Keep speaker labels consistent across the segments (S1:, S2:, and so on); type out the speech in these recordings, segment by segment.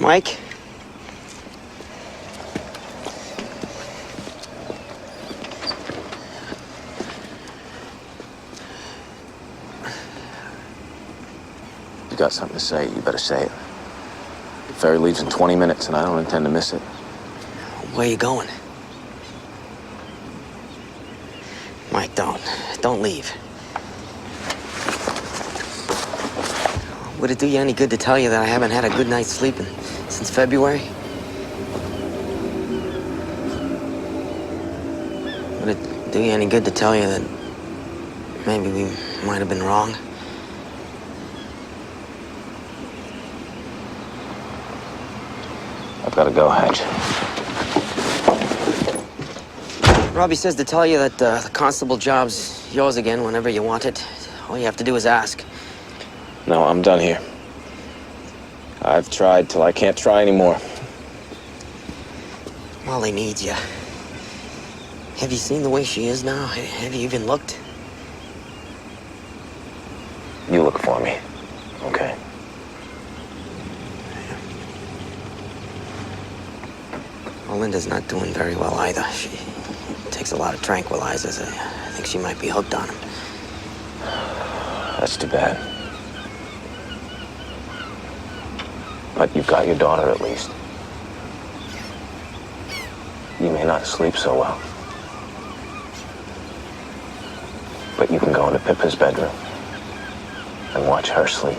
S1: Mike?
S2: You got something to say, you better say it. The ferry leaves in 20 minutes, and I don't intend to miss it.
S1: Where you going? Mike, don't leave. Would it do you any good to tell you that I haven't had a good night's sleeping since February? Would it do you any good to tell you that maybe we might have been wrong?
S2: I've got to go, Hatch.
S1: Robbie says to tell you that the constable job's yours again whenever you want it. All you have to do is ask.
S2: No, I'm done here. I've tried till I can't try anymore.
S1: Molly needs you. Have you seen the way she is now? Have you even looked?
S2: You look for me, okay?
S1: Well, Linda's not doing very well either. She takes a lot of tranquilizers. I think she might be hooked on them.
S2: That's too bad. But you've got your daughter, at least. You may not sleep so well. But you can go into Pippa's bedroom and watch her sleep.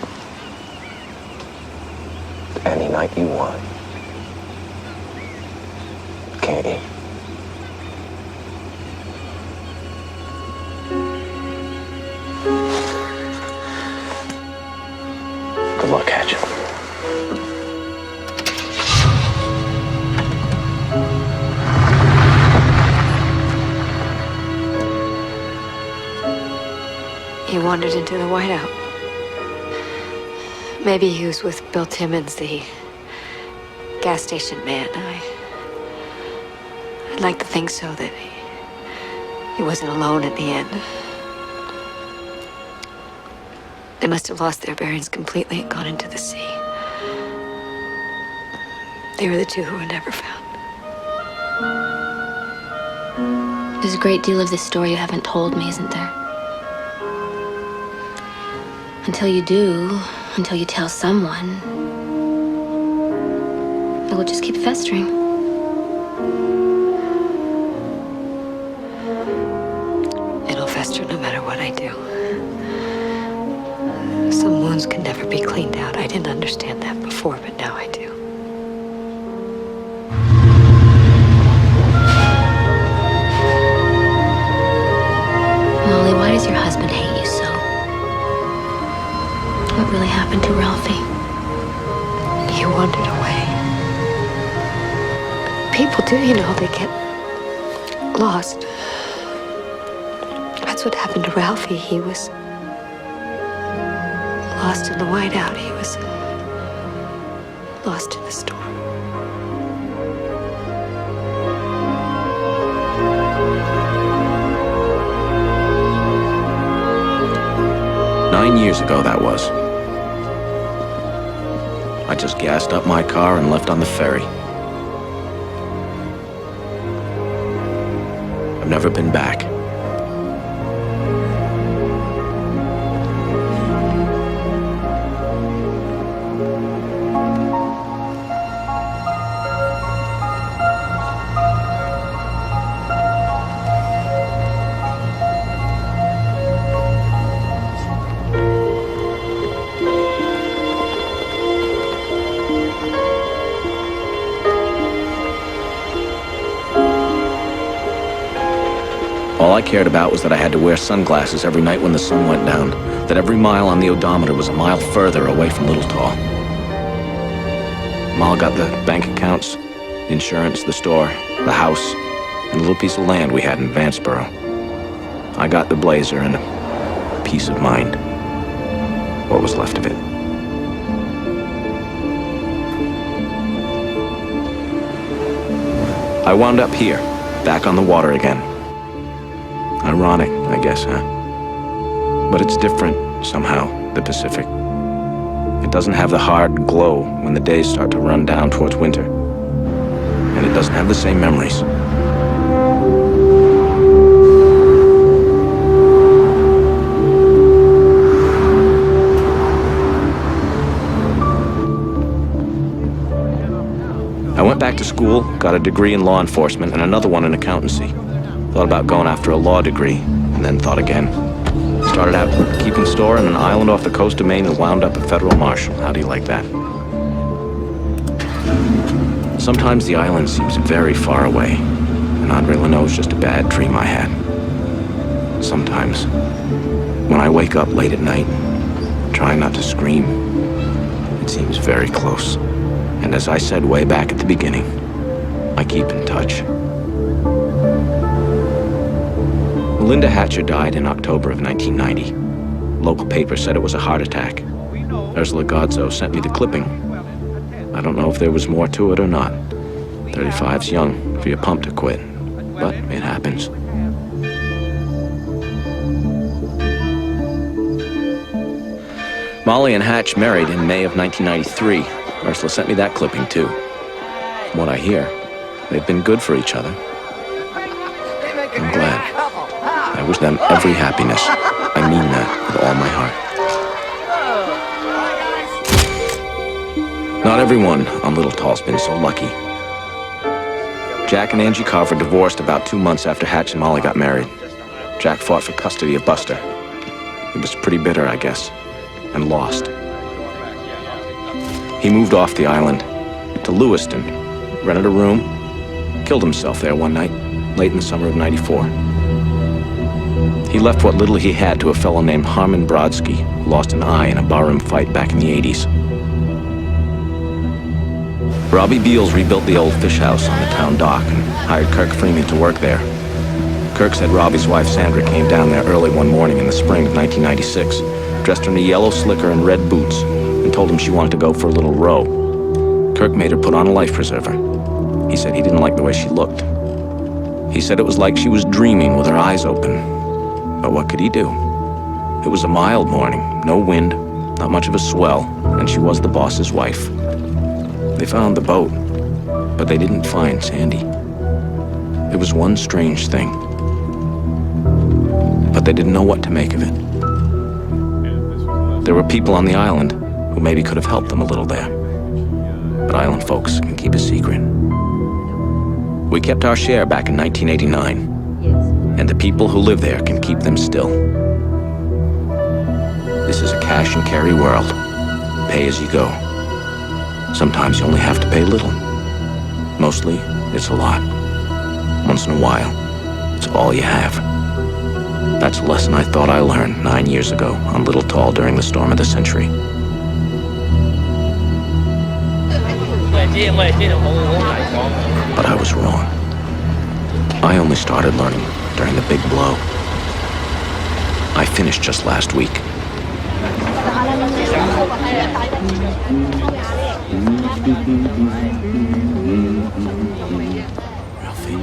S2: Any night you want. Can't you? Good luck, Hatch.
S3: He wandered into the whiteout. Maybe he was with Bill Timmons, the gas station man. I'd like to think so, that he wasn't alone at the end. They must have lost their bearings completely and gone into the sea. They were the two who were never found.
S4: There's a great deal of this story you haven't told me, isn't there? Until you do, until you tell someone, it will just keep festering.
S3: It'll fester no matter what I do. Some wounds can never be cleaned out. I didn't understand that before, but now I do.
S4: Molly, why does your husband hate you so? What really happened to Ralphie?
S3: He wandered away. People do, you know, they get lost. That's what happened to Ralphie. He was lost in the whiteout. He was lost in the storm.
S2: Nine years ago, that was. I just gassed up my car and left on the ferry. I've never been back. All I cared about was that I had to wear sunglasses every night when the sun went down, that every mile on the odometer was a mile further away from Little Tall. Ma got the bank accounts, the insurance, the store, the house, and the little piece of land we had in Vanceboro. I got the blazer and a peace of mind. What was left of it. I wound up here, back on the water again. Ironic, I guess, huh? But it's different, somehow, the Pacific. It doesn't have the hard glow when the days start to run down towards winter. And it doesn't have the same memories. I went back to school, got a degree in law enforcement and another one in accountancy. Thought about going after a law degree, and then thought again. Started out keeping store on an island off the coast of Maine and wound up a federal marshal. How do you like that? Sometimes the island seems very far away, and Andre Linoge is just a bad dream I had. Sometimes, when I wake up late at night, trying not to scream, it seems very close. And as I said way back at the beginning, I keep in touch. Linda Hatcher died in October of 1990. Local paper said it was a heart attack. Ursula Godzo sent me the clipping. I don't know if there was more to it or not. 35's young for your pump to quit, but it happens. Molly and Hatch married in May of 1993. Ursula sent me that clipping too. From what I hear, they've been good for each other. I'm glad. I wish them every happiness. I mean that with all my heart. Not everyone on Little Tall's been so lucky. Jack and Angie Carver divorced about 2 months after Hatch and Molly got married. Jack fought for custody of Buster. He was pretty bitter, I guess, and lost. He moved off the island to Lewiston, rented a room, killed himself there one night, late in the summer of '94. He left what little he had to a fellow named Harmon Brodsky, who lost an eye in a barroom fight back in the '80s. Robbie Beals rebuilt the old fish house on the town dock and hired Kirk Freeman to work there. Kirk said Robbie's wife Sandra came down there early one morning in the spring of 1996, dressed in a yellow slicker and red boots, and told him she wanted to go for a little row. Kirk made her put on a life preserver. He said he didn't like the way she looked. He said it was like she was dreaming with her eyes open. But what could he do? It was a mild morning, no wind, not much of a swell, and she was the boss's wife. They found the boat, but they didn't find Sandy. It was one strange thing, but they didn't know what to make of it. There were people on the island who maybe could have helped them a little there. But island folks can keep a secret. We kept our share back in 1989, and the people who live there can keep them still. This is a cash and carry world. Pay as you go. Sometimes you only have to pay little. Mostly, it's a lot. Once in a while, it's all you have. That's a lesson I thought I learned 9 years ago on Little Tall during the storm of the century. But I was wrong. I only started learning during the big blow. I finished just last week. Ralphie.